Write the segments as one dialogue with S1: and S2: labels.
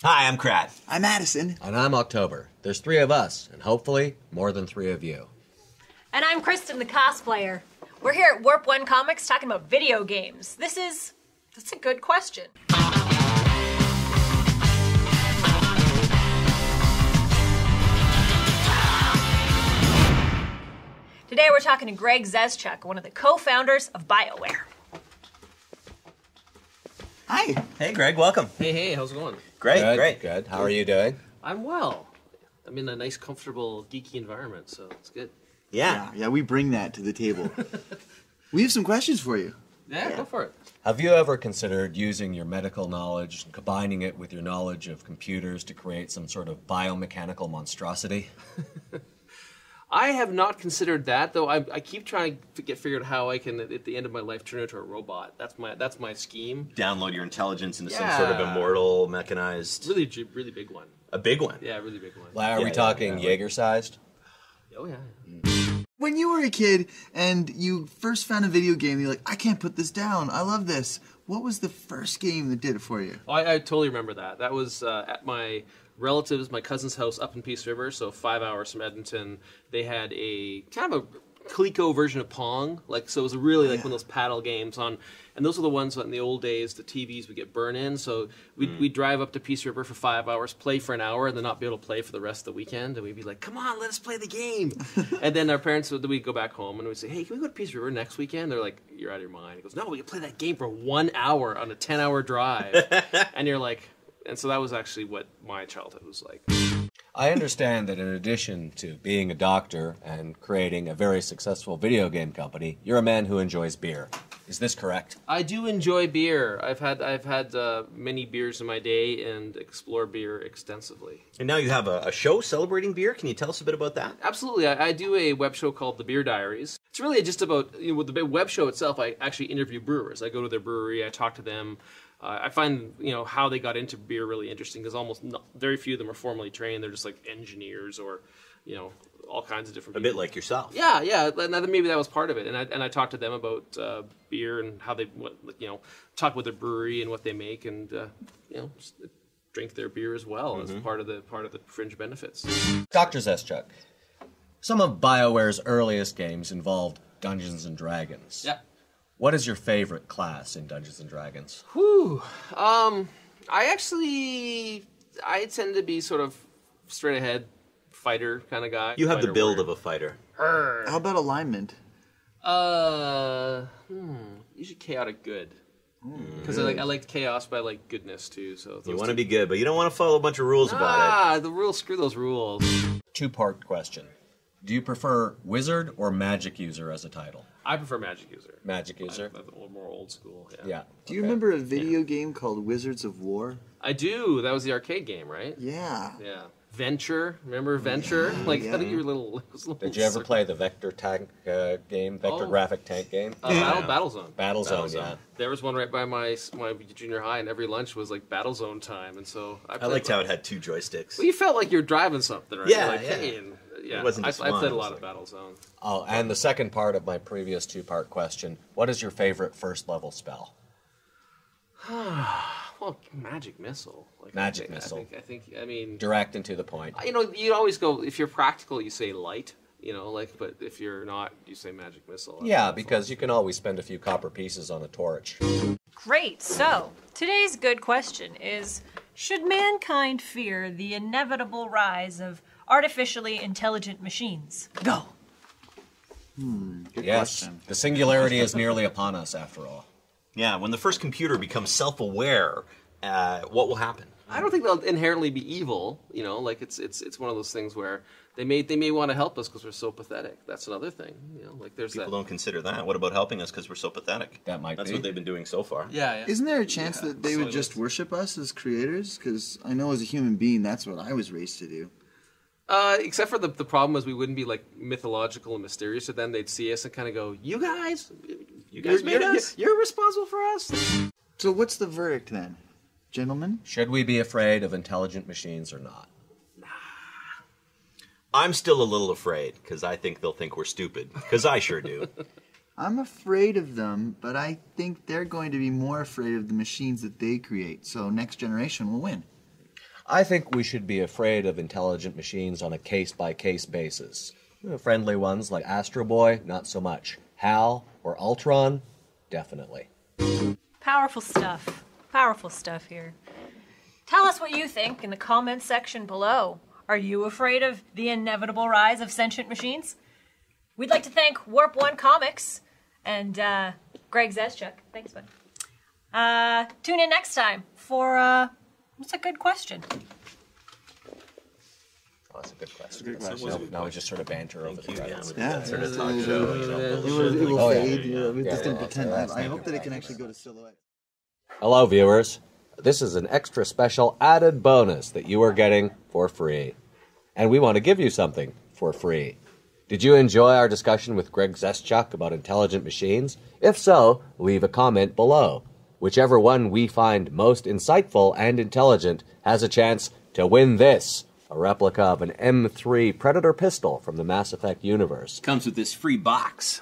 S1: Hi, I'm Crad.
S2: I'm Addison.
S3: And I'm October. There's 3 of us, and hopefully more than 3 of you.
S4: And I'm Kristen the Cosplayer. We're here at Warp 1 Comics talking about video games. That's a good question. Today we're talking to Greg Zeschuk, one of the co-founders of BioWare.
S2: Hi.
S1: Hey, Greg, welcome.
S5: Hey, how's it going?
S1: Great,
S3: Good,
S1: great.
S3: Good. How are you doing?
S5: I'm well. I'm in a nice, comfortable, geeky environment, so it's good.
S1: Yeah.
S2: We bring that to the table. We have some questions for you.
S5: Yeah, go for it.
S3: Have you ever considered using your medical knowledge and combining it with your knowledge of computers to create some sort of biomechanical monstrosity?
S5: I have not considered that, though. I keep trying to figure out how I can, at the end of my life, turn into a robot. That's my scheme.
S1: Download your intelligence into some sort of immortal, mechanized...
S5: Really big one.
S1: A big one?
S5: Yeah, really big one.
S3: Are we talking Jaeger-sized?
S5: Oh, yeah.
S2: When you were a kid and you first found a video game, you're like, I can't put this down. I love this. What was the first game that did it for you?
S5: Oh, I totally remember that. That was at my relatives, my cousin's house up in Peace River, so 5 hours from Edmonton. They had a kind of a Coleco version of Pong, so it was really like one of those paddle games on, and those are the ones that in the old days the TVs would get burned in. So we'd drive up to Peace River for 5 hours, play for an hour, and then not be able to play for the rest of the weekend. And we'd be like, "Come on, let us play the game." And then our parents we'd go back home and we'd say, "Hey, can we go to Peace River next weekend?" They're like, "You're out of your mind." He goes, "No, we can play that game for 1 hour on a 10-hour drive." And you're like. And so that was actually what my childhood was like.
S3: I understand that in addition to being a doctor and creating a very successful video game company, you're a man who enjoys beer. Is this correct?
S5: I do enjoy beer. I've had many beers in my day and explore beer extensively.
S1: And now you have a show celebrating beer. Can you tell us a bit about that?
S5: Absolutely. I do a web show called The Beer Diaries. It's really just about, with the web show itself, I actually interview brewers. I go to their brewery, I talk to them. I find how they got into beer really interesting because very few of them are formally trained. They're just like engineers or all kinds of different people.
S1: A bit like yourself.
S5: Yeah. Maybe that was part of it. And I talked to them about beer and how they talk about their brewery and what they make and drink their beer as well as part of the fringe benefits.
S3: Dr. Zeschuk, some of BioWare's earliest games involved Dungeons and Dragons.
S5: Yeah.
S3: What is your favorite class in Dungeons and Dragons?
S5: I tend to be sort of straight ahead fighter kind of guy.
S1: You have the build
S5: warrior.
S1: of a fighter.
S2: How about alignment?
S5: Usually chaotic good. Because I like chaos, but I like goodness too. So
S1: You want to be good, but you don't want to follow a bunch of rules about it.
S5: The rules. Screw those rules.
S3: 2-part question. Do you prefer wizard or magic user as a title?
S5: I prefer magic user.
S3: Magic user?
S5: I'm a little more old school.
S3: Yeah.
S2: Do you remember a video game called Wizards of War?
S5: I do. That was the arcade game, right?
S2: Yeah.
S5: Yeah. Venture. Remember Venture? I think you were little.
S3: Did you ever play the vector tank game, vector graphic tank game?
S5: Battlezone.
S3: Battlezone, yeah.
S5: There was one right by my junior high, and every lunch was like Battlezone time, and so
S1: I liked how it had 2 joysticks.
S5: Well, you felt like you're driving something, right?
S1: Yeah,
S5: Hey,
S1: It wasn't just
S5: I played a
S1: one,
S5: lot of Battlezone.
S3: Oh, and the second part of my previous 2-part question, what is your favorite first level spell?
S5: Well, magic missile.
S3: Magic missile.
S5: I mean...
S3: Direct and to the point.
S5: You always go, if you're practical, you say light, but if you're not, you say magic missile.
S3: Yeah, because you can always spend a few copper pieces on a torch.
S4: Great, so today's good question is, should mankind fear the inevitable rise of artificially intelligent machines? Go!
S2: Good
S3: Yes,
S2: question.
S3: the singularity is nearly upon us after all.
S1: Yeah, when the first computer becomes self-aware, what will happen?
S5: I don't think they'll inherently be evil. It's one of those things where they may want to help us because we're so pathetic. That's another thing. There's
S1: People don't consider that. What about helping us because we're so pathetic?
S3: That's
S1: what they've been doing so far.
S5: Yeah.
S2: Isn't there a chance that they would just worship us as creators? Because I know as a human being, that's what I was raised to do.
S5: Except for the problem is we wouldn't be like mythological and mysterious to them. They'd see us and kind of go, "You guys made us. You're responsible for us."
S2: So what's the verdict then, gentlemen?
S3: Should we be afraid of intelligent machines or not?
S1: I'm still a little afraid because I think they'll think we're stupid. Because I sure do.
S2: I'm afraid of them, but I think they're going to be more afraid of the machines that they create. So next generation will win.
S3: I think we should be afraid of intelligent machines on a case-by-case basis. Friendly ones like Astro Boy, not so much. HAL or Ultron, definitely.
S4: Powerful stuff. Powerful stuff here. Tell us what you think in the comments section below. Are you afraid of the inevitable rise of sentient machines? We'd like to thank Warp 1 Comics and Greg Zeschuk. Thanks, bud. Tune in next time for what's a good question?
S3: Oh, that's a good question.
S2: Good question.
S3: Now we just sort of banter over the credits.
S2: Yeah,
S1: Sort of talk show.
S2: it will
S3: Oh, yeah.
S2: fade. We just didn't pretend.
S3: that's
S2: I hope that it can actually go to silhouette.
S3: Hello, viewers. This is an extra special added bonus that you are getting for free. And we want to give you something for free. Did you enjoy our discussion with Greg Zeschuk about intelligent machines? If so, leave a comment below. Whichever one we find most insightful and intelligent has a chance to win this, a replica of an M3 Predator pistol from the Mass Effect universe.
S6: Comes with this free box.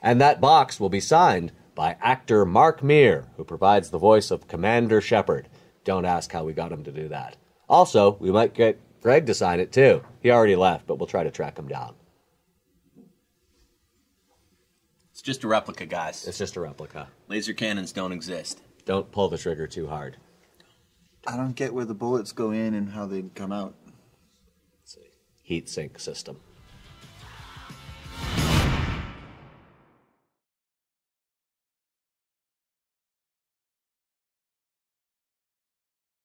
S3: And that box will be signed by actor Mark Meer, who provides the voice of Commander Shepard. Don't ask how we got him to do that. Also, we might get Greg to sign it too. He already left, but we'll try to track him down.
S6: It's just a replica, guys.
S3: It's just a replica.
S6: Laser cannons don't exist.
S3: Don't pull the trigger too hard.
S2: I don't get where the bullets go in and how they come out.
S3: Heat sink system.